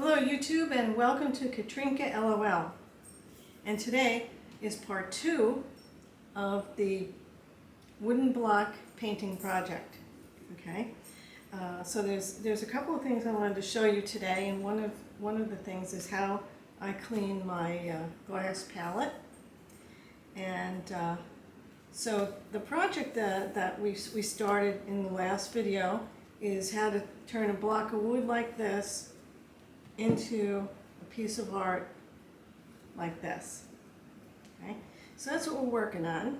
Hello YouTube and welcome to Katrinka LOL. And today is part 2 of the wooden block painting project. Okay, so there's a couple of things I wanted to show you today, and one of the things is how I clean my glass palette. And so the project that we started in the last video is how to turn a block of wood like this into a piece of art like this. Okay, so that's what we're working on.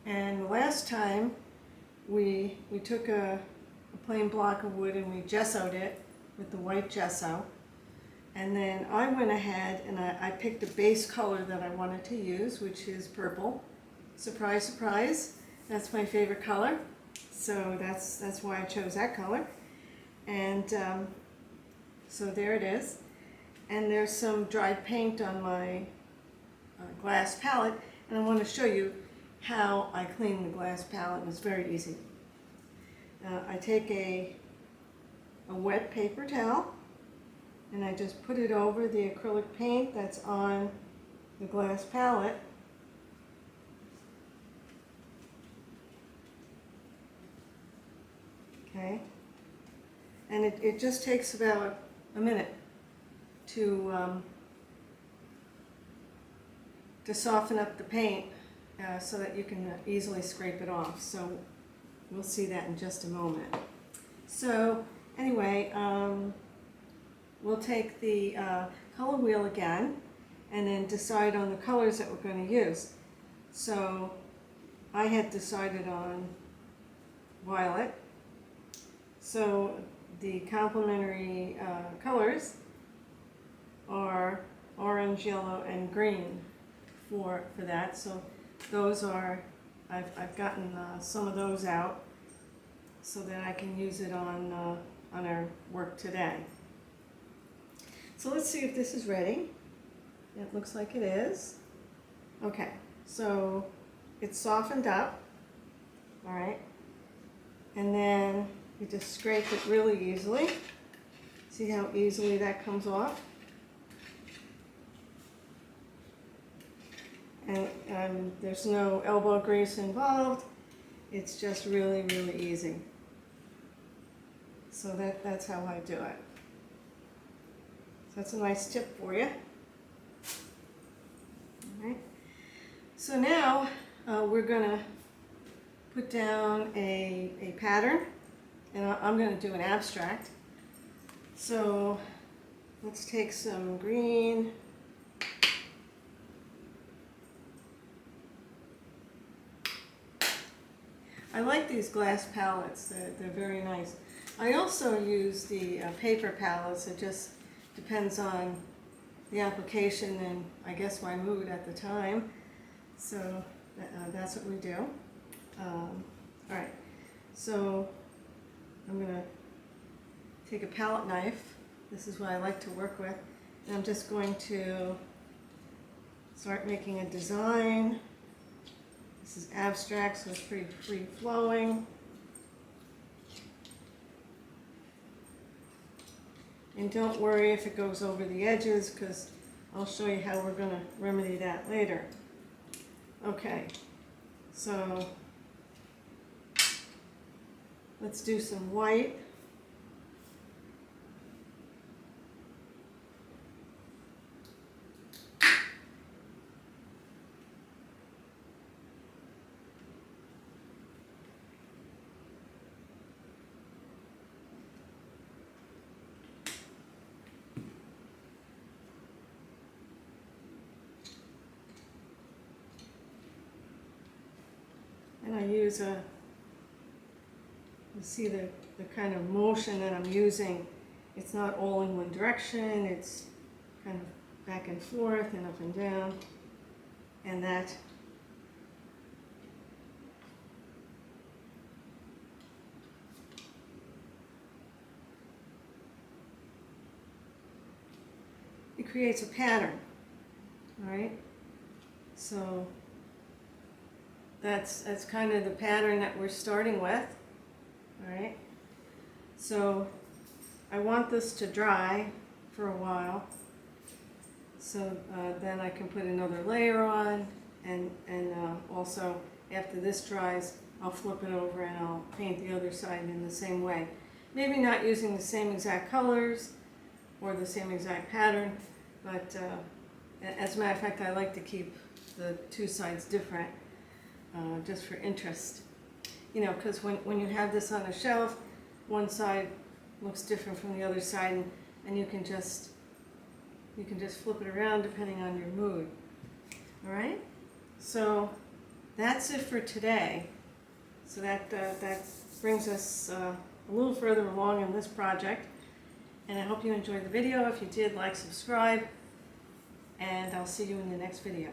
And last time we took a plain block of wood and we gessoed it with the white gesso, and then I went ahead and I picked a base color that I wanted to use, which is purple. Surprise, surprise, that's my favorite color, so that's why I chose that color. And so there it is, and there's some dried paint on my glass palette, and I want to show you how I clean the glass palette, and it's very easy. I take a wet paper towel and I just put it over the acrylic paint that's on the glass palette. Okay, and it just takes about a minute to soften up the paint so that you can easily scrape it off. So we'll see that in just a moment. So anyway, we'll take the color wheel again and then decide on the colors that we're going to use. So I had decided on violet. So the complementary colors are orange, yellow, and green for that. So those are, I've gotten some of those out so that I can use it on our work today. So let's see if this is ready. It looks like it is. Okay, so it's softened up, all right, and then you just scrape it really easily. See how easily that comes off? And there's no elbow grease involved. It's just really, really easy. So that's how I do it. So that's a nice tip for you. All right. So now we're going to put down a pattern. And I'm going to do an abstract. So let's take some green. I like these glass palettes. They're very nice. I also use the paper palettes. It just depends on the application and I guess my mood at the time. So that's what we do. All right. So I'm going to take a palette knife. This is what I like to work with. And I'm just going to start making a design. This is abstract, so it's pretty free-flowing. And don't worry if it goes over the edges, because I'll show you how we're going to remedy that later. Okay, so let's do some white. And I use you see the kind of motion that I'm using. It's not all in one direction, it's kind of back and forth and up and down. And that it creates a pattern, all right? So that's kind of the pattern that we're starting with, all right? So I want this to dry for a while. So then I can put another layer on, and also after this dries, I'll flip it over and I'll paint the other side in the same way. Maybe not using the same exact colors or the same exact pattern, but as a matter of fact, I like to keep the two sides different, just for interest. You know, because when you have this on a shelf, one side looks different from the other side, and you can just flip it around depending on your mood. All right, so that's it for today. So that brings us a little further along in this project, and I hope you enjoyed the video. If you did, like, subscribe, and I'll see you in the next video.